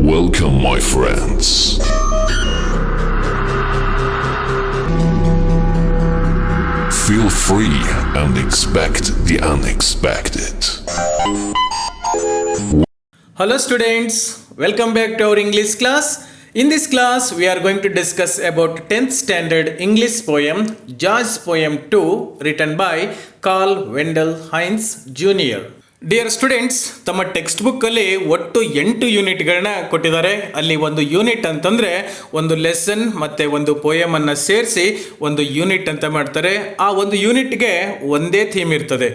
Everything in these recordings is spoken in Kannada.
Welcome, my friends. Feel free and expect the unexpected. Hello students, welcome back to our English class. In this class, we are going to discuss about 10th standard English poem, Jazz Poem 2, written by Carl Wendell Heinz Jr. Dear students, ತಮ್ಮ ಟೆಕ್ಸ್ಟ್ ಬುಕ್ಕಲ್ಲಿ ಒಟ್ಟು 8 ಯೂನಿಟ್ಗಳನ್ನ ಕೊಟ್ಟಿದ್ದಾರೆ. ಅಲ್ಲಿ ಒಂದು ಯೂನಿಟ್ ಅಂತಂದರೆ ಒಂದು ಲೆಸನ್ ಮತ್ತು ಒಂದು ಪೋಯಮನ್ನು ಸೇರಿಸಿ ಒಂದು ಯೂನಿಟ್ ಅಂತ ಮಾಡ್ತಾರೆ. ಆ ಒಂದು ಯೂನಿಟ್ಗೆ ಒಂದೇ ಥೀಮ್ ಇರ್ತದೆ.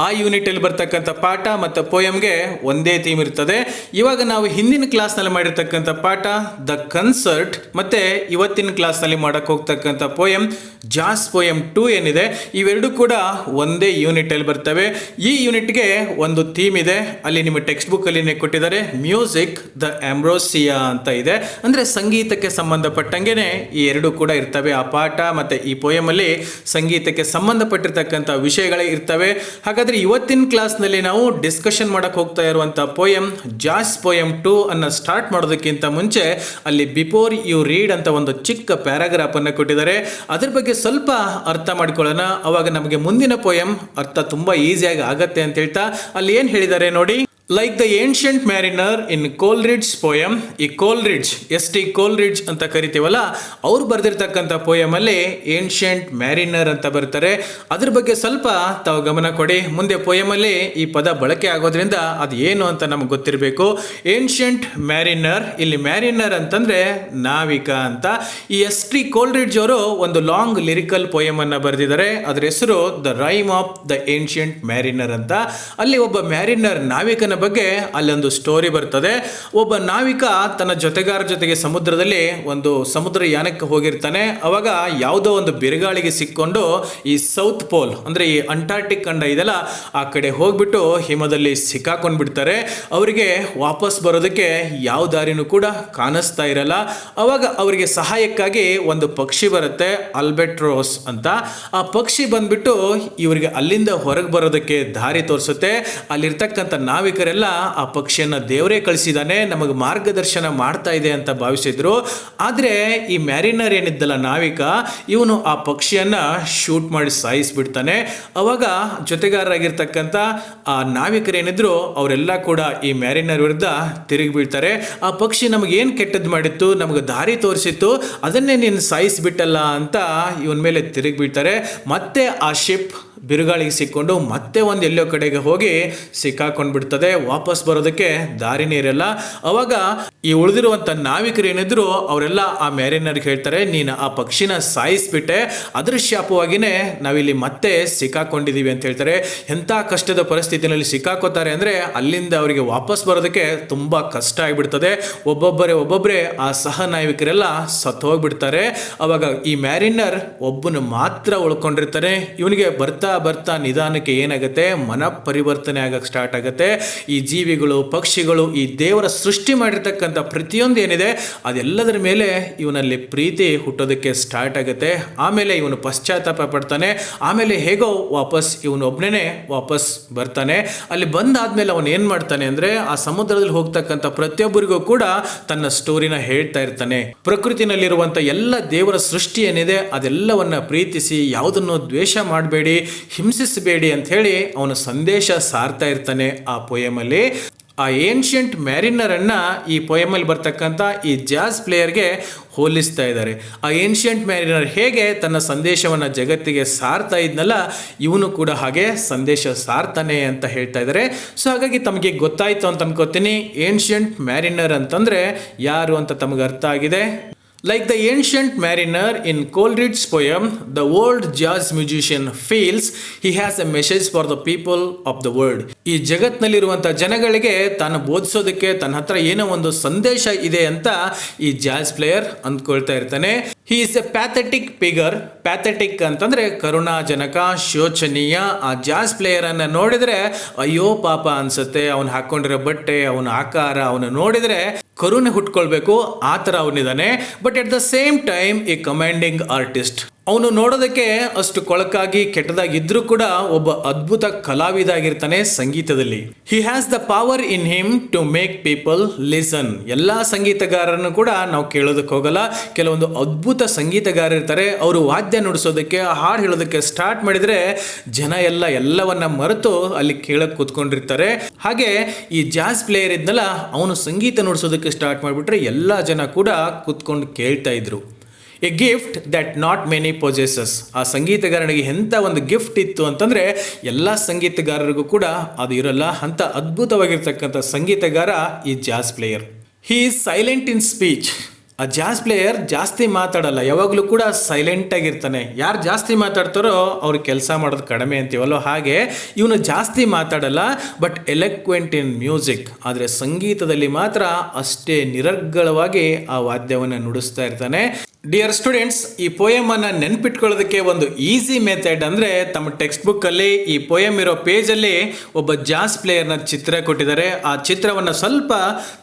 ಆ ಯೂನಿಟಲ್ಲಿ ಬರ್ತಕ್ಕಂಥ ಪಾಠ ಮತ್ತು ಪೋಯಮ್ಗೆ ಒಂದೇ ಥೀಮ್ ಇರ್ತದೆ. ಇವಾಗ ನಾವು ಹಿಂದಿನ ಕ್ಲಾಸ್ನಲ್ಲಿ ಮಾಡಿರ್ತಕ್ಕಂಥ ಪಾಠ ದ ಕನ್ಸರ್ಟ್ ಮತ್ತು ಇವತ್ತಿನ ಕ್ಲಾಸ್ನಲ್ಲಿ ಮಾಡೋಕ್ಕೆ ಹೋಗ್ತಕ್ಕಂಥ ಪೋಯಮ್ ಜಾಸ್ ಪೋಯಮ್ 2 ಏನಿದೆ, ಇವೆರಡೂ ಕೂಡ ಒಂದೇ ಯೂನಿಟಲ್ಲಿ ಬರ್ತವೆ. ಈ ಯೂನಿಟ್ಗೆ ಒಂದು ಥೀಮ್ ಇದೆ. ಅಲ್ಲಿ ನಿಮ್ಮ ಟೆಕ್ಸ್ಟ್ ಬುಕ್ಕಲ್ಲಿ ಕೊಟ್ಟಿದ್ದಾರೆ ಮ್ಯೂಸಿಕ್ ದ ಆಂಬ್ರೋಸಿಯಾ ಅಂತ ಇದೆ. ಅಂದರೆ ಸಂಗೀತಕ್ಕೆ ಸಂಬಂಧಪಟ್ಟಂಗೆ ಈ ಎರಡೂ ಕೂಡ ಇರ್ತವೆ. ಆ ಪಾಠ ಮತ್ತು ಈ ಪೋಯಮಲ್ಲಿ ಸಂಗೀತಕ್ಕೆ ಸಂಬಂಧಪಟ್ಟಿರ್ತಕ್ಕಂಥ ವಿಷಯಗಳೇ ಇರ್ತವೆ. ಹಾಗಾದರೆ ಇವತ್ತಿನ ಕ್ಲಾಸ್ನಲ್ಲಿ ನಾವು ಡಿಸ್ಕಷನ್ ಮಾಡಕ್ಕೆ ಹೋಗ್ತಾ ಇರುವಂಥ ಪೋಯಮ್ ಜಾಸ್ ಪೋಯಮ್ 2 ಅನ್ನು ಸ್ಟಾರ್ಟ್ ಮಾಡೋದಕ್ಕಿಂತ ಮುಂಚೆ ಅಲ್ಲಿ ಬಿಫೋರ್ ಯು ರೀಡ್ ಅಂತ ಒಂದು ಚಿಕ್ಕ ಪ್ಯಾರಾಗ್ರಾಫ್ ಅನ್ನು ಕೊಟ್ಟಿದ್ದಾರೆ. ಅದ್ರ ಬಗ್ಗೆ ಸ್ವಲ್ಪ ಅರ್ಥ ಮಾಡ್ಕೊಳ್ಳೋಣ. ಅವಾಗ ನಮಗೆ ಮುಂದಿನ ಪೋಯಮ್ ಅರ್ಥ ತುಂಬಾ ಈಸಿಯಾಗಿ ಆಗತ್ತೆ ಅಂತ ಹೇಳ್ತಾ ಅಲ್ಲಿ ಏನು ಹೇಳಿದ್ದಾರೆ ನೋಡಿ. Like the ancient mariner in Coleridge poem. ಈ ಕೋಲ್ರಿಡ್ಜ್ S.T. ಕೋಲ್ರಿಡ್ಜ್ ಅಂತ ಕರಿತೀವಲ್ಲ, ಅವ್ರು ಬರೆದಿರ್ತಕ್ಕಂಥ ಪೋಯಮಲ್ಲಿ ಏನ್ಷಿಯಂಟ್ ಮ್ಯಾರಿನರ್ ಅಂತ ಬರ್ತಾರೆ. ಅದ್ರ ಬಗ್ಗೆ ಸ್ವಲ್ಪ ತಾವು ಗಮನ ಕೊಡಿ. ಮುಂದೆ ಪೋಯಮಲ್ಲಿ ಈ ಪದ ಬಳಕೆ ಆಗೋದ್ರಿಂದ ಅದು ಏನು ಅಂತ ನಮ್ಗೆ ಗೊತ್ತಿರಬೇಕು. ಏನ್ಷಿಯಂಟ್ ಮ್ಯಾರಿನರ್, ಇಲ್ಲಿ ಮ್ಯಾರಿನರ್ ಅಂತಂದ್ರೆ ನಾವಿಕ ಅಂತ. ಈ S.T. ಕೋಲ್ರಿಡ್ಜ್ ಅವರು ಒಂದು ಲಾಂಗ್ ಲಿರಿಕಲ್ ಪೋಯಮ್ ಅನ್ನ ಬರೆದಿದ್ದಾರೆ. ಅದರ ಹೆಸರು the rime of the ancient mariner ಅಂತ. ಅಲ್ಲಿ ಒಬ್ಬ ಮ್ಯಾರಿನರ್ ನಾವಿಕನ ಬಗ್ಗೆ ಅಲ್ಲೊಂದು ಸ್ಟೋರಿ ಬರ್ತದೆ. ಒಬ್ಬ ನಾವಿಕ ತನ್ನ ಜೊತೆಗಾರ ಜೊತೆಗೆ ಸಮುದ್ರದಲ್ಲಿ ಒಂದು ಸಮುದ್ರ ಯಾನಕ್ಕೆ ಹೋಗಿರ್ತಾನೆ. ಅವಾಗ ಯಾವುದೋ ಒಂದು ಬಿರುಗಾಳಿಗೆ ಸಿಕ್ಕೊಂಡು ಈ ಸೌತ್ ಪೋಲ್ ಅಂದ್ರೆ ಈ ಅಂಟಾರ್ಟಿಕ್ ಖಂಡ ಇದೆಲ್ಲ ಆ ಕಡೆ ಹೋಗ್ಬಿಟ್ಟು ಹಿಮದಲ್ಲಿ ಸಿಕ್ಕಾಕೊಂಡ್ ಬಿಡ್ತಾರೆ. ಅವರಿಗೆ ವಾಪಸ್ ಬರೋದಕ್ಕೆ ಯಾವ ದಾರಿನೂ ಕೂಡ ಕಾಣಿಸ್ತಾ ಇರಲ್ಲ. ಅವಾಗ ಅವರಿಗೆ ಸಹಾಯಕ್ಕಾಗಿ ಒಂದು ಪಕ್ಷಿ ಬರುತ್ತೆ, ಆಲ್ಬೆಟ್ರೋಸ್ ಅಂತ. ಆ ಪಕ್ಷಿ ಬಂದ್ಬಿಟ್ಟು ಇವರಿಗೆ ಅಲ್ಲಿಂದ ಹೊರಗೆ ಬರೋದಕ್ಕೆ ದಾರಿ ತೋರಿಸುತ್ತೆ. ಅಲ್ಲಿರ್ತಕ್ಕಂಥ ನಾವಿಕರೆಲ್ಲ ಆ ಪಕ್ಷಿಯನ್ನ ದೇವರೇ ಕಳಿಸಿದಾನೆ, ನಮಗೆ ಮಾರ್ಗದರ್ಶನ ಮಾಡ್ತಾ ಇದೆ ಅಂತ ಭಾವಿಸಿದ್ರು. ಆದ್ರೆ ಈ ಮ್ಯಾರಿನರ್ ಏನಿದ್ದಲ್ಲ ನಾವಿಕ, ಇವನು ಆ ಪಕ್ಷಿಯನ್ನ ಶೂಟ್ ಮಾಡಿ ಸಾಯಿಸ್ಬಿಡ್ತಾನೆ. ಅವಾಗ ಜೊತೆಗಾರರಾಗಿರ್ತಕ್ಕಂಥ ಆ ನಾವಿಕರೇನಿದ್ರು ಅವರೆಲ್ಲ ಕೂಡ ಈ ಮ್ಯಾರಿನರ್ ವಿರುದ್ಧ ತಿರುಗಿ ಬೀಳ್ತಾರೆ. ಆ ಪಕ್ಷಿ ನಮಗೆ ಏನು ಕೆಟ್ಟದ್ದು ಮಾಡಿತ್ತು, ನಮಗೆ ದಾರಿ ತೋರಿಸಿತ್ತು, ಅದನ್ನೇ ನೀನು ಸಾಯಿಸ್ಬಿಟ್ಟಲ್ಲ ಅಂತ ಇವನ್ ಮೇಲೆ ತಿರುಗಿ ಬೀಳ್ತಾರೆ. ಮತ್ತೆ ಆ ಶಿಪ್ ಬಿರುಗಾಳಿಗೆ ಸಿಕ್ಕೊಂಡು ಮತ್ತೆ ಒಂದು ಎಲ್ಲೋ ಕಡೆಗೆ ಹೋಗಿ ಸಿಕ್ಕಾಕೊಂಡು ಬಿಡ್ತದೆ. ವಾಪಸ್ ಬರೋದಕ್ಕೆ ದಾರಿನೇ ಇರಲ್ಲ. ಅವಾಗ ಈ ಉಳಿದಿರುವಂಥ ನಾವಿಕರು ಏನಿದ್ರು ಅವರೆಲ್ಲ ಆ ಮ್ಯಾರಿನರ್ಗೆ ಹೇಳ್ತಾರೆ, ನೀನು ಆ ಪಕ್ಷಿನ ಸಾಯಿಸ್ಬಿಟ್ಟೆ, ಅದ್ರ ಶಾಪವಾಗಿನೇ ನಾವಿಲ್ಲಿ ಮತ್ತೆ ಸಿಕ್ಕಾಕೊಂಡಿದ್ದೀವಿ ಅಂತ ಹೇಳ್ತಾರೆ. ಎಂಥ ಕಷ್ಟದ ಪರಿಸ್ಥಿತಿನಲ್ಲಿ ಸಿಕ್ಕಾಕೋತಾರೆ ಅಂದರೆ ಅಲ್ಲಿಂದ ಅವರಿಗೆ ವಾಪಸ್ ಬರೋದಕ್ಕೆ ತುಂಬ ಕಷ್ಟ ಆಗಿಬಿಡ್ತದೆ. ಒಬ್ಬೊಬ್ಬರೇ ಆ ಸಹ ನಾವಿಕರೆಲ್ಲ ಸತ್ತು ಹೋಗ್ಬಿಡ್ತಾರೆ. ಅವಾಗ ಈ ಮ್ಯಾರಿನರ್ ಒಬ್ಬನು ಮಾತ್ರ ಉಳ್ಕೊಂಡಿರ್ತಾನೆ. ಇವನಿಗೆ ಬರ್ತಾ ನಿಧಾನಕ್ಕೆ ಏನಾಗುತ್ತೆ, ಮನ ಪರಿವರ್ತನೆ ಆಗಕ್ಕೆ ಸ್ಟಾರ್ಟ್ ಆಗುತ್ತೆ. ಈ ಜೀವಿಗಳು, ಪಕ್ಷಿಗಳು, ಈ ದೇವರ ಸೃಷ್ಟಿ ಮಾಡಿರ್ತಕ್ಕಂಥ ಪ್ರತಿಯೊಂದು ಏನಿದೆ ಅದೆಲ್ಲದರ ಮೇಲೆ ಇವನಲ್ಲಿ ಪ್ರೀತಿ ಹುಟ್ಟೋದಕ್ಕೆ ಸ್ಟಾರ್ಟ್ ಆಗುತ್ತೆ. ಆಮೇಲೆ ಇವನು ಪಶ್ಚಾತ್ತಾಪ ಪಡ್ತಾನೆ. ಆಮೇಲೆ ಹೇಗೋ ವಾಪಸ್ ಇವನು ಒಬ್ಬನೇ ವಾಪಸ್ ಬರ್ತಾನೆ. ಅಲ್ಲಿ ಬಂದಾದ್ಮೇಲೆ ಅವನು ಏನು ಮಾಡ್ತಾನೆ ಅಂದರೆ ಆ ಸಮುದ್ರದಲ್ಲಿ ಹೋಗ್ತಕ್ಕಂಥ ಪ್ರತಿಯೊಬ್ಬರಿಗೂ ಕೂಡ ತನ್ನ ಸ್ಟೋರಿನ ಹೇಳ್ತಾ ಇರ್ತಾನೆ. ಪ್ರಕೃತಿನಲ್ಲಿರುವಂಥ ಎಲ್ಲ ದೇವರ ಸೃಷ್ಟಿ ಏನಿದೆ ಅದೆಲ್ಲವನ್ನ ಪ್ರೀತಿಸಿ, ಯಾವುದನ್ನು ದ್ವೇಷ ಮಾಡಬೇಡಿ, ಹಿಂಸಿಸಬೇಡಿ ಅಂತ ಹೇಳಿ ಅವನು ಸಂದೇಶ ಸಾರ್ತಾ ಇರ್ತಾನೆ ಆ ಪೋಯಮಲ್ಲಿ. ಆ ಏನ್ಷಿಯಂಟ್ ಮ್ಯಾರಿನರ್ ಅನ್ನ ಈ ಪೋಯಮಲ್ಲಿ ಬರ್ತಕ್ಕಂಥ ಈ ಜಾಸ್ ಪ್ಲೇಯರ್ಗೆ ಹೋಲಿಸ್ತಾ ಇದ್ದಾರೆ. ಆ ಏನ್ಷಿಯಂಟ್ ಮ್ಯಾರಿನರ್ ಹೇಗೆ ತನ್ನ ಸಂದೇಶವನ್ನು ಜಗತ್ತಿಗೆ ಸಾರ್ತಾ ಇದ್ನಲ್ಲ, ಇವನು ಕೂಡ ಹಾಗೆ ಸಂದೇಶ ಸಾರ್ತಾನೆ ಅಂತ ಹೇಳ್ತಾ ಇದ್ದಾರೆ. ಸೊ ಹಾಗಾಗಿ ತಮಗೆ ಗೊತ್ತಾಯ್ತು ಅಂತ ಅನ್ಕೋತೀನಿ. ಏನ್ಷಿಯಂಟ್ ಮ್ಯಾರಿನರ್ ಅಂತಂದ್ರೆ ಯಾರು ಅಂತ ತಮಗೆ ಅರ್ಥ ಆಗಿದೆ. Like the ancient mariner in Coleridge's poem, the old jazz musician feels he has a message for the people of the world. ಈ ಜಗತ್ನಲ್ಲಿರುವಂಥ ಜನಗಳಿಗೆ ತಾನು ಬೋಧಿಸೋದಕ್ಕೆ ತನ್ನ ಹತ್ರ ಏನೋ ಒಂದು ಸಂದೇಶ ಇದೆ ಅಂತ ಈ ಜಾಜ್ ಪ್ಲೇಯರ್ ಅಂದ್ಕೊಳ್ತಾ ಇರ್ತಾನೆ. He is A pathetic figure. Pathetic ಅಂತಂದ್ರೆ ಕರುಣಾಜನಕ, ಶೋಚನೀಯ. ಆ ಜಾಜ್ ಪ್ಲೇಯರ್ ಅನ್ನ ನೋಡಿದ್ರೆ ಅಯ್ಯೋ ಪಾಪ ಅನ್ಸುತ್ತೆ. ಅವನು ಹಾಕೊಂಡಿರೋ ಬಟ್ಟೆ, ಅವನ ಆಕಾರ, ಅವನು ನೋಡಿದ್ರೆ ಕರುಣೆ ಹುಟ್ಕೊಳ್ಬೇಕು, ಆ ಥರ ಅವನಿದ್ದಾನೆ. But at the same time a commanding artist. ಅವನು ನೋಡೋದಕ್ಕೆ ಅಷ್ಟು ಕೊಳಕಾಗಿ ಕೆಟ್ಟದಾಗಿದ್ರೂ ಕೂಡ ಒಬ್ಬ ಅದ್ಭುತ ಕಲಾವಿದ ಆಗಿರ್ತಾನೆ ಸಂಗೀತದಲ್ಲಿ. He has the power in him to make people listen. ಎಲ್ಲ ಸಂಗೀತಗಾರರನ್ನು ಕೂಡ ನಾವು ಕೇಳೋದಕ್ಕೆ ಹೋಗಲ್ಲ. ಕೆಲವೊಂದು ಅದ್ಭುತ ಸಂಗೀತಗಾರರು ಇರ್ತಾರೆ, ಅವರು ವಾದ್ಯ ನುಡಿಸೋದಕ್ಕೆ, ಹಾಡು ಹೇಳೋದಕ್ಕೆ ಸ್ಟಾರ್ಟ್ ಮಾಡಿದರೆ ಜನ ಎಲ್ಲವನ್ನ ಮರೆತು ಅಲ್ಲಿ ಕೇಳಕ್ಕೆ ಕೂತ್ಕೊಂಡಿರ್ತಾರೆ. ಹಾಗೆ ಈ ಜಾಸ್ ಪ್ಲೇಯರ್ ಇದ್ನಲ್ಲ, ಅವನು ಸಂಗೀತ ನುಡಿಸೋದಕ್ಕೆ ಸ್ಟಾರ್ಟ್ ಮಾಡಿಬಿಟ್ರೆ ಎಲ್ಲ ಜನ ಕೂಡ ಕೂತ್ಕೊಂಡು ಕೇಳ್ತಾ ಇದ್ರು. A gift that not many possesses. ಆ ಸಂಗೀತಗಾರನಿಗೆ ಎಂಥ ಒಂದು ಗಿಫ್ಟ್ ಇತ್ತು ಅಂತಂದರೆ ಎಲ್ಲ ಸಂಗೀತಗಾರರಿಗೂ ಕೂಡ ಅದು ಇರಲ್ಲ. ಅಂಥ ಅದ್ಭುತವಾಗಿರ್ತಕ್ಕಂಥ ಸಂಗೀತಗಾರ ಈ jazz player. He is silent in speech. ಆ ಜಾಸ್ ಪ್ಲೇಯರ್ ಜಾಸ್ತಿ ಮಾತಾಡಲ್ಲ, ಯಾವಾಗಲೂ ಕೂಡ ಸೈಲೆಂಟ್ ಆಗಿರ್ತಾನೆ. ಯಾರು ಜಾಸ್ತಿ ಮಾತಾಡ್ತಾರೋ ಅವ್ರು ಕೆಲಸ ಮಾಡೋದು ಕಡಿಮೆ ಅಂತೀವಲ್ಲೋ ಹಾಗೆ ಇವನು ಜಾಸ್ತಿ ಮಾತಾಡಲ್ಲ, ಬಟ್ ಎಲೆಕ್ವೆಂಟ್ ಇನ್ ಮ್ಯೂಸಿಕ್. ಆದರೆ ಸಂಗೀತದಲ್ಲಿ ಮಾತ್ರ ಅಷ್ಟೇ ನಿರರ್ಗಳವಾಗಿ ಆ ವಾದ್ಯವನ್ನು ನುಡಿಸ್ತಾ ಇರ್ತಾನೆ. ಡಿಯರ್ ಸ್ಟೂಡೆಂಟ್ಸ್, ಈ ಪೋಯಮನ್ನು ನೆನ್ಪಿಟ್ಕೊಳ್ಳೋದಕ್ಕೆ ಒಂದು ಈಸಿ ಮೆಥಡ್ ಅಂದರೆ ತಮ್ಮ ಟೆಕ್ಸ್ಟ್ ಬುಕ್ಕಲ್ಲಿ ಈ ಪೋಯಮ್ ಇರೋ ಪೇಜಲ್ಲಿ ಒಬ್ಬ ಜಾಸ್ ಪ್ಲೇಯರ್ನ ಚಿತ್ರ ಕೊಟ್ಟಿದ್ದಾರೆ. ಆ ಚಿತ್ರವನ್ನು ಸ್ವಲ್ಪ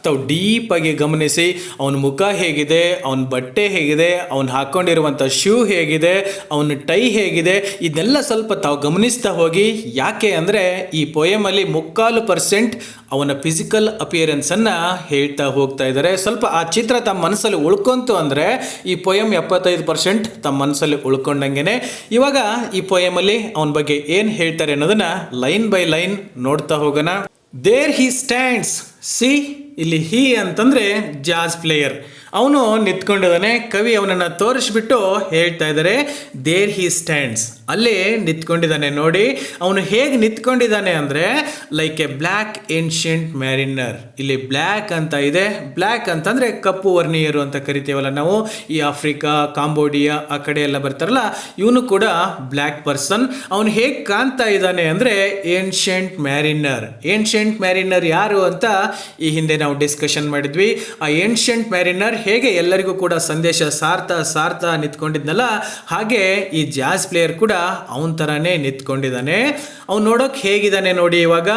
ತಾವು ಡೀಪಾಗಿ ಗಮನಿಸಿ, ಅವನ ಮುಖ ಹೇಗಿದೆ, ಅವನ ಬಟ್ಟೆ ಹೇಗಿದೆ, ಅವನು ಹಾಕ್ಕೊಂಡಿರುವಂಥ ಶೂ ಹೇಗಿದೆ, ಅವನ ಟೈ ಹೇಗಿದೆ, ಇದೆಲ್ಲ ಸ್ವಲ್ಪ ತಾವು ಗಮನಿಸ್ತಾ ಹೋಗಿ. ಯಾಕೆ ಅಂದರೆ ಈ ಪೋಯಮಲ್ಲಿ 3% ಅವನ ಫಿಸಿಕಲ್ ಅಪಿಯರೆನ್ಸನ್ನು ಹೇಳ್ತಾ ಹೋಗ್ತಾ ಇದ್ದಾರೆ. ಸ್ವಲ್ಪ ಆ ಚಿತ್ರ ತಮ್ಮ ಮನಸ್ಸಲ್ಲಿ ಉಳ್ಕೊಂತು ಅಂದರೆ ಈ ಪೋಯಮ್ 75% ತಮ್ಮ ಮನಸ್ಸಲ್ಲಿ ಉಳ್ಕೊಂಡಂಗೆನೆ. ಇವಾಗ ಈ ಪೋಯಮಲ್ಲಿ ಅವನ ಬಗ್ಗೆ ಏನು ಹೇಳ್ತಾರೆ ಅನ್ನೋದನ್ನ ಲೈನ್ ಬೈ ಲೈನ್ ನೋಡ್ತಾ ಹೋಗೋಣ. There he stands. ಸಿ, ಇಲ್ಲಿ ಹಿ ಅಂತಂದ್ರೆ ಜಾಸ್ ಪ್ಲೇಯರ್, ಅವನು ನಿಂತ್ಕೊಂಡಿದ್ದಾನೆ. ಕವಿ ಅವನನ್ನು ತೋರಿಸ್ಬಿಟ್ಟು ಹೇಳ್ತಾ ಇದ್ದಾರೆ ದೇರ್ ಹಿ ಸ್ಟ್ಯಾಂಡ್ಸ್. ಅಲ್ಲೇ ನಿಂತ್ಕೊಂಡಿದ್ದಾನೆ ನೋಡಿ. ಅವನು ಹೇಗೆ ನಿಂತ್ಕೊಂಡಿದ್ದಾನೆ ಅಂದರೆ ಲೈಕ್ ಎ ಬ್ಲ್ಯಾಕ್ ಏನ್ಷಿಯಂಟ್ ಮ್ಯಾರಿನರ್. ಇಲ್ಲಿ ಬ್ಲ್ಯಾಕ್ ಅಂತ ಇದೆ. ಬ್ಲ್ಯಾಕ್ ಅಂತಂದರೆ ಕಪ್ಪು ವರ್ಣೀಯರು ಅಂತ ಕರಿತೀವಲ್ಲ ನಾವು. ಈ ಆಫ್ರಿಕಾ, ಕಾಂಬೋಡಿಯಾ ಆ ಕಡೆ ಎಲ್ಲ ಬರ್ತಾರಲ್ಲ, ಇವನು ಕೂಡ ಬ್ಲ್ಯಾಕ್ ಪರ್ಸನ್. ಅವನು ಹೇಗೆ ಕಾಣ್ತಾ ಇದ್ದಾನೆ ಅಂದರೆ ಏನ್ಷಿಯಂಟ್ ಮ್ಯಾರಿನರ್. ಏನ್ಷಿಯಂಟ್ ಮ್ಯಾರಿನರ್ ಯಾರು ಅಂತ ಈ ಹಿಂದೆ ನಾವು ಡಿಸ್ಕಷನ್ ಮಾಡಿದ್ವಿ. ಆ ಏನ್ಷಿಯಂಟ್ ಮ್ಯಾರಿನರ್ ಹೇಗೆ ಎಲ್ಲರಿಗೂ ಕೂಡ ಸಂದೇಶ ಸಾರ್ತಾ ನಿಂತ್ಕೊಂಡಿದ್ನಲ್ಲ, ಹಾಗೆ ಈ ಜಾಸ್ ಪ್ಲೇಯರ್ ಕೂಡ ಅವನ ಥರನೇ ನಿಂತ್ಕೊಂಡಿದ್ದಾನೆ. ಅವ್ನು ನೋಡೋಕೆ ಹೇಗಿದ್ದಾನೆ ನೋಡಿ. ಇವಾಗ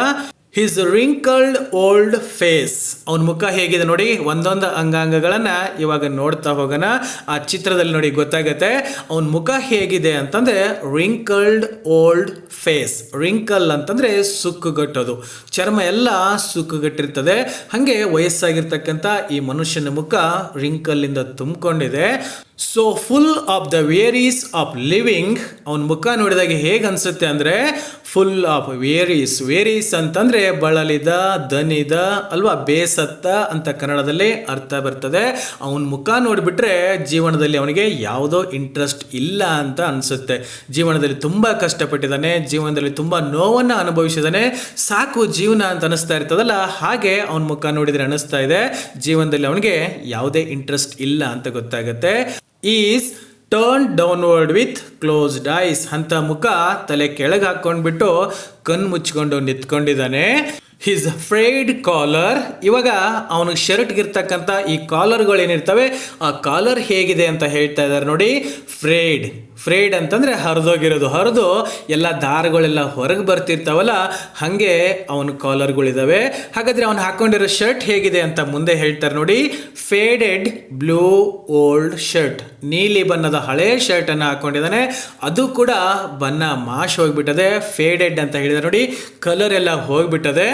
ಹಿಸ್ ರಿಂಕಲ್ಡ್ ಓಲ್ಡ್ ಫೇಸ್. ಅವನ ಮುಖ ಹೇಗಿದೆ ನೋಡಿ. ಒಂದೊಂದು ಅಂಗಾಂಗಗಳನ್ನು ಇವಾಗ ನೋಡ್ತಾ ಹೋಗೋಣ. ಆ ಚಿತ್ರದಲ್ಲಿ ನೋಡಿ ಗೊತ್ತಾಗತ್ತೆ ಅವನ ಮುಖ ಹೇಗಿದೆ ಅಂತಂದರೆ ರಿಂಕಲ್ಡ್ ಓಲ್ಡ್ ಫೇಸ್. ರಿಂಕಲ್ ಅಂತಂದರೆ ಸುಕ್ಕುಗಟ್ಟೋದು, ಚರ್ಮ ಎಲ್ಲ ಸುಕ್ಕುಗಟ್ಟಿರ್ತದೆ. ಹಾಗೆ ವಯಸ್ಸಾಗಿರ್ತಕ್ಕಂಥ ಈ ಮನುಷ್ಯನ ಮುಖ ರಿಂಕಲ್ಲಿಂದ ತುಂಬಿಕೊಂಡಿದೆ. So full of the worries of living. ಅವನ ಮುಖ ನೋಡಿದಾಗ ಹೇಗೆ ಅನ್ಸುತ್ತೆ ಅಂದರೆ ಫುಲ್ ಆಫ್ ವೇರೀಸ್. ವೇರೀಸ್ ಅಂತಂದರೆ ಬಳಲಿದ, ದನಿದ ಅಲ್ವಾ, ಬೇಸತ್ತ ಅಂತ ಕನ್ನಡದಲ್ಲಿ ಅರ್ಥ ಬರ್ತದೆ. ಅವನ ಮುಖ ನೋಡಿಬಿಟ್ರೆ ಜೀವನದಲ್ಲಿ ಅವನಿಗೆ ಯಾವುದೋ ಇಂಟ್ರೆಸ್ಟ್ ಇಲ್ಲ ಅಂತ ಅನಿಸುತ್ತೆ. ಜೀವನದಲ್ಲಿ ತುಂಬ ಕಷ್ಟಪಟ್ಟಿದ್ದಾನೆ, ಜೀವನದಲ್ಲಿ ತುಂಬ ನೋವನ್ನು ಅನುಭವಿಸಿದ್ದಾನೆ, ಸಾಕು ಜೀವನ ಅಂತ ಅನಿಸ್ತಾ ಇರ್ತದಲ್ಲ, ಹಾಗೆ ಅವನ ಮುಖ ನೋಡಿದರೆ ಅನಿಸ್ತಾ ಇದೆ ಜೀವನದಲ್ಲಿ ಅವನಿಗೆ ಯಾವುದೇ ಇಂಟ್ರೆಸ್ಟ್ ಇಲ್ಲ ಅಂತ ಗೊತ್ತಾಗುತ್ತೆ. Is turn downward with closed ice ಅಂತ ಮುಖ ತಲೆ ಕೆಳಗೆ ಹಾಕ್ಕೊಂಡ್ಬಿಟ್ಟು ಕಣ್ಣು ಮುಚ್ಕೊಂಡು ನಿಂತ್ಕೊಂಡಿದ್ದಾನೆ. His fried collar. ಇವಾಗ ಅವನಿಗೆ ಶರ್ಟ್ಗಿರ್ತಕ್ಕಂಥ ಈ ಕಾಲರ್ಗಳು ಏನಿರ್ತವೆ, ಆ ಕಾಲರ್ ಹೇಗಿದೆ ಅಂತ ಹೇಳ್ತಾ ಇದ್ದಾರೆ ನೋಡಿ. ಫ್ರೈಡ್ ಅಂತಂದರೆ ಹರಿದೋಗಿರೋದು. ಹರಿದು ಎಲ್ಲ ದಾರಗಳೆಲ್ಲ ಹೊರಗೆ ಬರ್ತಿರ್ತಾವಲ್ಲ, ಹಾಗೆ ಅವನ ಕಾಲರ್ಗಳಿದ್ದಾವೆ. ಹಾಗಾದರೆ ಅವನು ಹಾಕ್ಕೊಂಡಿರೋ ಶರ್ಟ್ ಹೇಗಿದೆ ಅಂತ ಮುಂದೆ ಹೇಳ್ತಾರೆ ನೋಡಿ. Faded blue old shirt. ನೀಲಿ ಬಣ್ಣದ ಹಳೆ ಶರ್ಟನ್ನು ಹಾಕ್ಕೊಂಡಿದ್ದಾನೆ. ಅದು ಕೂಡ ಬಣ್ಣ ಮಾಶ್ ಹೋಗಿಬಿಟ್ಟದೆ. ಫೇಡೆಡ್ ಅಂತ ಹೇಳಿದ್ದಾರೆ ನೋಡಿ, ಕಲರ್ ಎಲ್ಲ ಹೋಗಿಬಿಟ್ಟದೆ.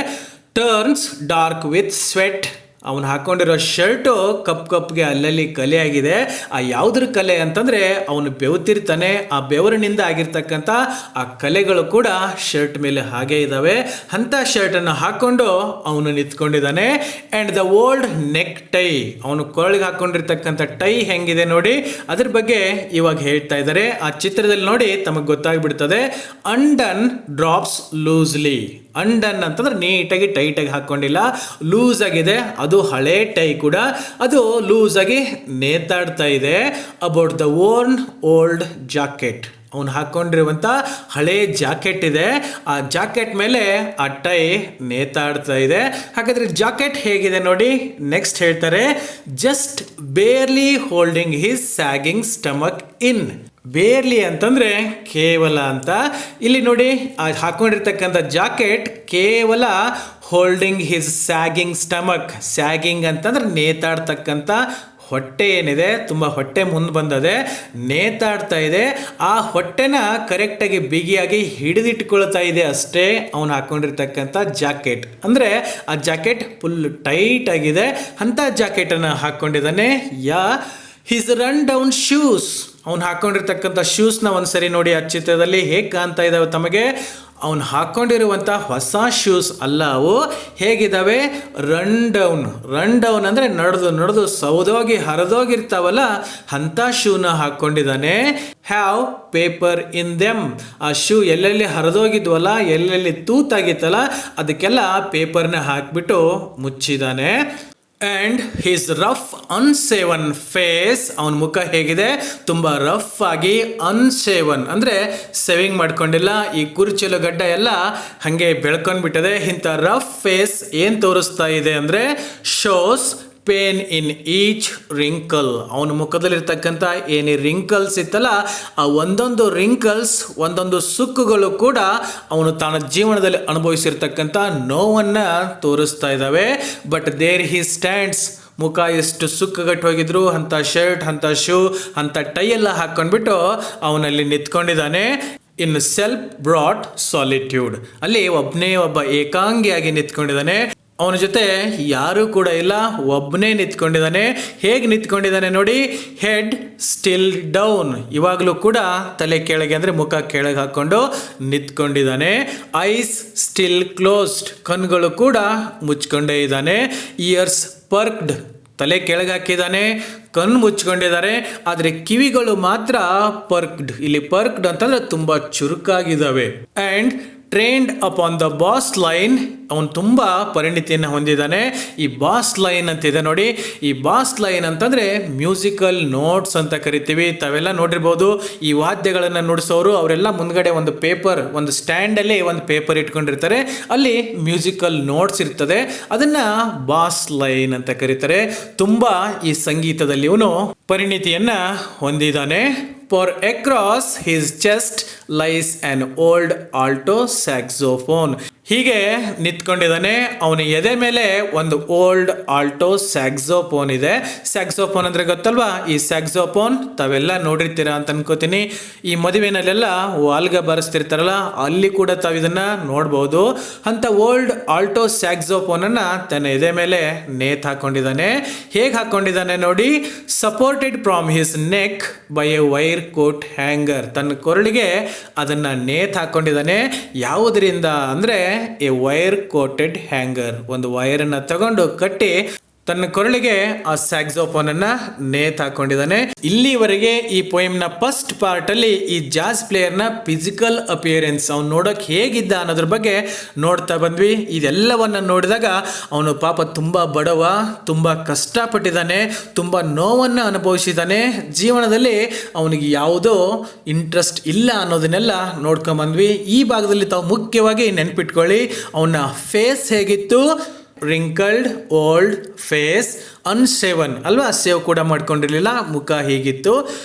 Turns dark with sweat. ಅವನು ಹಾಕ್ಕೊಂಡಿರೋ ಶರ್ಟು ಕಪ್ಗೆ ಅಲ್ಲಲ್ಲಿ ಕಲೆ ಆಗಿದೆ. ಆ ಯಾವುದ್ರ ಕಲೆ ಅಂತಂದರೆ ಅವನು ಬೆವತಿರ್ತಾನೆ, ಆ ಬೆವರಿನಿಂದ ಆಗಿರ್ತಕ್ಕಂಥ ಆ ಕಲೆಗಳು ಕೂಡ ಶರ್ಟ್ ಮೇಲೆ ಹಾಗೆ ಇದ್ದಾವೆ. ಅಂಥ ಶರ್ಟನ್ನು ಹಾಕ್ಕೊಂಡು ಅವನು ನಿಂತ್ಕೊಂಡಿದ್ದಾನೆ. And the old neck tie. ಅವನು ಕೊರಳಿಗೆ ಹಾಕ್ಕೊಂಡಿರ್ತಕ್ಕಂಥ ಟೈ ಹೆಂಗಿದೆ ನೋಡಿ, ಅದ್ರ ಬಗ್ಗೆ ಇವಾಗ ಹೇಳ್ತಾ ಇದ್ದಾರೆ. ಆ ಚಿತ್ರದಲ್ಲಿ ನೋಡಿ ತಮಗೆ ಗೊತ್ತಾಗ್ಬಿಡ್ತದೆ. Undone drops loosely. ಅಂಡನ್ ಅಂತಂದ್ರೆ ನೀಟಾಗಿ ಟೈಟಾಗಿ ಹಾಕ್ಕೊಂಡಿಲ್ಲ, ಲೂಸ್ ಆಗಿದೆ. ಅದು ಹಳೆ ಟೈ ಕೂಡ, ಅದು ಲೂಸ್ ಆಗಿ ನೇತಾಡ್ತಾ ಇದೆ. About the worn old jacket. ಅವನು ಹಾಕ್ಕೊಂಡಿರುವಂಥ ಹಳೆ ಜಾಕೆಟ್ ಇದೆ, ಆ ಜಾಕೆಟ್ ಮೇಲೆ ಆ ಟೈ ನೇತಾಡ್ತಾ ಇದೆ. ಹಾಗಾದರೆ ಜಾಕೆಟ್ ಹೇಗಿದೆ ನೋಡಿ. ನೆಕ್ಸ್ಟ್ ಹೇಳ್ತಾರೆ, just barely holding his sagging stomach in. Barely ಅಂತಂದರೆ ಕೇವಲ ಅಂತ. ಇಲ್ಲಿ ನೋಡಿ ಹಾಕೊಂಡಿರ್ತಕ್ಕಂಥ ಜಾಕೆಟ್ ಕೇವಲ holding his sagging stomach. Sagging ಅಂತಂದ್ರೆ ನೇತಾಡ್ತಕ್ಕಂಥ, ಹೊಟ್ಟೆ ಏನಿದೆ ತುಂಬ ಹೊಟ್ಟೆ ಮುಂದೆ ಬಂದದೆ, ನೇತಾಡ್ತಾ ಇದೆ. ಆ ಹೊಟ್ಟೆನ ಕರೆಕ್ಟಾಗಿ ಬಿಗಿಯಾಗಿ ಹಿಡಿದಿಟ್ಕೊಳ್ತಾ ಇದೆ ಅಷ್ಟೇ ಅವನು ಹಾಕೊಂಡಿರ್ತಕ್ಕಂಥ ಜಾಕೆಟ್. ಅಂದರೆ ಆ ಜಾಕೆಟ್ ಫುಲ್ ಟೈಟ್ ಆಗಿದೆ, ಅಂಥ ಜಾಕೆಟನ್ನು ಹಾಕ್ಕೊಂಡಿದ್ದಾನೆ. ಹಿಸ್ ರನ್ ಡೌನ್ ಶೂಸ್, ಅವ್ನು ಹಾಕ್ಕೊಂಡಿರ್ತಕ್ಕಂಥ ಶೂಸ್ನ ಒಂದ್ಸರಿ ನೋಡಿ ಆ ಚಿತ್ರದಲ್ಲಿ ಹೇಗೆ ಕಾಣ್ತಾ ಇದ್ದಾವೆ ತಮಗೆ. ಅವನು ಹಾಕ್ಕೊಂಡಿರುವಂಥ ಹೊಸ ಶೂಸ್ ಅಲ್ಲ ಅವು. ಹೇಗಿದ್ದಾವೆ? ರನ್ ಡೌನ್ ಅಂದರೆ ನಡೆದು ಸೌದೋಗಿ ಹರಿದೋಗಿರ್ತಾವಲ್ಲ ಅಂಥ ಶೂನ ಹಾಕ್ಕೊಂಡಿದ್ದಾನೆ. ಹ್ಯಾವ್ ಪೇಪರ್ ಇನ್ ದೆಮ್, ಆ ಶೂ ಎಲ್ಲೆಲ್ಲಿ ಹರಿದೋಗಿದ್ವಲ್ಲ, ಎಲ್ಲೆಲ್ಲಿ ತೂತಾಗಿತ್ತಲ್ಲ ಅದಕ್ಕೆಲ್ಲ ಪೇಪರ್ನ ಹಾಕಿಬಿಟ್ಟು ಮುಚ್ಚಿದ್ದಾನೆ. ಆ್ಯಂಡ್ ಹಿಸ್ ರಫ್ ಅನ್ಸೇವನ್ ಫೇಸ್, ಅವನ ಮುಖ ಹೇಗಿದೆ? ತುಂಬ ರಫ್ ಆಗಿ, ಅನ್ಸೇವನ್ ಅಂದರೆ ಸೇವಿಂಗ್ ಮಾಡ್ಕೊಂಡಿಲ್ಲ, ಈ ಕುರ್ಚಿಲು ಗಡ್ಡ ಎಲ್ಲ ಹಾಗೆ ಬೆಳ್ಕೊಂಡ್ಬಿಟ್ಟದೆ. ಇಂಥ ರಫ್ ಫೇಸ್ ಏನು ತೋರಿಸ್ತಾ ಇದೆ ಅಂದರೆ shows pain in each wrinkle. ಅವನ ಮುಖದಲ್ಲಿರ್ತಕ್ಕಂಥ ಏನೇ ರಿಂಕಲ್ಸ್ ಇತ್ತಲ್ಲ, ಆ ಒಂದೊಂದು ರಿಂಕಲ್ಸ್, ಒಂದೊಂದು ಸುಕ್ಕುಗಳು ಕೂಡ ಅವನು ತನ್ನ ಜೀವನದಲ್ಲಿ ಅನುಭವಿಸಿರ್ತಕ್ಕಂಥ ನೋವನ್ನು ತೋರಿಸ್ತಾ ಇದ್ದಾವೆ. ಬಟ್ ದೇರ್ ಹಿ ಸ್ಟ್ಯಾಂಡ್ಸ್, ಮುಖ ಎಷ್ಟು ಸುಕ್ಕುಗಟ್ಟು ಹೋಗಿದ್ರು, ಅಂಥ ಶರ್ಟ್, ಅಂಥ ಶೂ, ಅಂಥ ಟೈ ಎಲ್ಲ ಹಾಕ್ಕೊಂಡ್ಬಿಟ್ಟು ಅವನಲ್ಲಿ ನಿಂತ್ಕೊಂಡಿದ್ದಾನೆ. ಇನ್ ಸೆಲ್ಫ್ ಬ್ರಾಟ್ ಸಾಲಿಟ್ಯೂಡ್, ಅಲ್ಲಿ ಒಬ್ಬನೇ ಒಬ್ಬ ಏಕಾಂಗಿಯಾಗಿ ನಿಂತ್ಕೊಂಡಿದ್ದಾನೆ. ಅವನ ಜೊತೆ ಯಾರೂ ಕೂಡ ಇಲ್ಲ, ಒಬ್ಬನೇ ನಿಂತ್ಕೊಂಡಿದ್ದಾನೆ. ಹೇಗೆ ನಿಂತ್ಕೊಂಡಿದ್ದಾನೆ ನೋಡಿ, ಹೆಡ್ ಸ್ಟಿಲ್ ಡೌನ್, ಇವಾಗಲೂ ಕೂಡ ತಲೆ ಕೆಳಗೆ ಅಂದರೆ ಮುಖ ಕೆಳಗೆ ಹಾಕ್ಕೊಂಡು ನಿಂತ್ಕೊಂಡಿದ್ದಾನೆ. ಐಸ್ ಸ್ಟಿಲ್ ಕ್ಲೋಸ್ಡ್, ಕಣ್ಣುಗಳು ಕೂಡ ಮುಚ್ಕೊಂಡೇ ಇದ್ದಾನೆ. ಇಯರ್ಸ್ ಪರ್ಕ್ಡ್, ತಲೆ ಕೆಳಗೆ ಹಾಕಿದ್ದಾನೆ, ಕಣ್ಣು ಮುಚ್ಕೊಂಡಿದ್ದಾರೆ, ಆದರೆ ಕಿವಿಗಳು ಮಾತ್ರ ಪರ್ಕ್ಡ್. ಇಲ್ಲಿ ಪರ್ಕ್ಡ್ ಅಂತಂದರೆ ತುಂಬ ಚುರುಕಾಗಿದ್ದಾವೆ. And trained upon the bass line, ಅವನು ತುಂಬ ಪರಿಣಿತಿಯನ್ನು ಹೊಂದಿದ್ದಾನೆ. ಈ ಬಾಸ್ ಲೈನ್ ಅಂತಿದೆ ನೋಡಿ, ಈ ಬಾಸ್ ಲೈನ್ ಅಂತಂದರೆ ಮ್ಯೂಸಿಕಲ್ ನೋಟ್ಸ್ ಅಂತ ಕರಿತೀವಿ. ತಾವೆಲ್ಲ ನೋಡಿರ್ಬೋದು, ಈ ವಾದ್ಯಗಳನ್ನು ನುಡಿಸೋರು ಅವರೆಲ್ಲ ಮುಂದ್ಗಡೆ ಒಂದು ಪೇಪರ್, ಒಂದು ಸ್ಟ್ಯಾಂಡಲ್ಲಿ ಒಂದು ಪೇಪರ್ ಇಟ್ಕೊಂಡಿರ್ತಾರೆ, ಅಲ್ಲಿ ಮ್ಯೂಸಿಕಲ್ ನೋಟ್ಸ್ ಇರ್ತದೆ, ಅದನ್ನು ಬಾಸ್ ಲೈನ್ ಅಂತ ಕರೀತಾರೆ. ತುಂಬ ಈ ಸಂಗೀತದಲ್ಲಿ ಇವನು ಪರಿಣಿತಿಯನ್ನು ಹೊಂದಿದ್ದಾನೆ. For across his chest lies an old alto saxophone. ಹೀಗೆ ನಿಂತ್ಕೊಂಡಿದ್ದಾನೆ. ಅವನ ಎದೆ ಮೇಲೆ ಒಂದು ಓಲ್ಡ್ ಆಲ್ಟೋ ಸ್ಯಾಕ್ಸೋಫೋನ್ ಇದೆ. ಸ್ಯಾಕ್ಸೋಫೋನ್ ಅಂದರೆ ಗೊತ್ತಲ್ವಾ? ಈ ಸ್ಯಾಕ್ಸೋಫೋನ್ ತಾವೆಲ್ಲ ನೋಡಿರ್ತೀರಾ ಅಂತ ಅನ್ಕೋತೀನಿ. ಈ ಮದುವೆನಲ್ಲೆಲ್ಲ ವಾಲ್ಗ ಬಾರಿಸ್ತಿರ್ತಾರಲ್ಲ, ಅಲ್ಲಿ ಕೂಡ ತಾವು ಇದನ್ನು ನೋಡ್ಬೋದು. ಅಂಥ ಓಲ್ಡ್ ಆಲ್ಟೋ ಸ್ಯಾಕ್ಸೋಫೋನನ್ನು ತನ್ನ ಎದೆ ಮೇಲೆ ನೇತು ಹಾಕ್ಕೊಂಡಿದ್ದಾನೆ. ಹೇಗೆ ಹಾಕ್ಕೊಂಡಿದ್ದಾನೆ ನೋಡಿ, supported from his neck by a wire coat hanger, ತನ್ನ ಕೊರಳಿಗೆ ಅದನ್ನು ನೇತು ಹಾಕ್ಕೊಂಡಿದ್ದಾನೆ. ಯಾವುದರಿಂದ ಅಂದರೆ ಎ ವೈರ್ ಕೋಟೆಡ್ ಹ್ಯಾಂಗರ್, ಒಂದು ವೈರನ್ನು ತಗೊಂಡು ಕಟ್ಟಿ ತನ್ನ ಕೊರಳಿಗೆ ಆ ಸ್ಯಾಕ್ಸೋಫೋನ್ ಅನ್ನ ನೇತು ಹಾಕೊಂಡಿದ್ದಾನೆ. ಇಲ್ಲಿವರೆಗೆ ಈ ಪೋಯಮ್ನ ಫಸ್ಟ್ ಪಾರ್ಟ್ ಅಲ್ಲಿ ಈ ಜಾಜ್ ಪ್ಲೇಯರ್ನ ಫಿಸಿಕಲ್ ಅಪಿಯರೆನ್ಸ್, ಅವ್ನು ನೋಡೋಕೆ ಹೇಗಿದ್ದ ಅನ್ನೋದ್ರ ಬಗ್ಗೆ ನೋಡ್ತಾ ಬಂದ್ವಿ. ಇದೆಲ್ಲವನ್ನ ನೋಡಿದಾಗ ಅವನು ಪಾಪ ತುಂಬ ಬಡವ, ತುಂಬ ಕಷ್ಟಪಟ್ಟಿದ್ದಾನೆ, ತುಂಬ ನೋವನ್ನು ಅನುಭವಿಸಿದ್ದಾನೆ, ಜೀವನದಲ್ಲಿ ಅವನಿಗೆ ಯಾವುದೋ ಇಂಟ್ರೆಸ್ಟ್ ಇಲ್ಲ ಅನ್ನೋದನ್ನೆಲ್ಲ ನೋಡ್ಕೊಂಬಂದ್ವಿ. ಈ ಭಾಗದಲ್ಲಿ ತಾವು ಮುಖ್ಯವಾಗಿ ನೆನ್ಪಿಟ್ಕೊಳ್ಳಿ, ಅವನ ಫೇಸ್ ಹೇಗಿತ್ತು, ರಿಂಕಲ್ಡ್ ಓಲ್ಡ್ ಫೇಸ್, ಅನ್ಸೇವನ್ ಅಲ್ವಾ, ಸೇವ್ ಕೂಡ ಮಾಡ್ಕೊಂಡಿರಲಿಲ್ಲ, ಮುಖ ಹೇಗಿತ್ತು,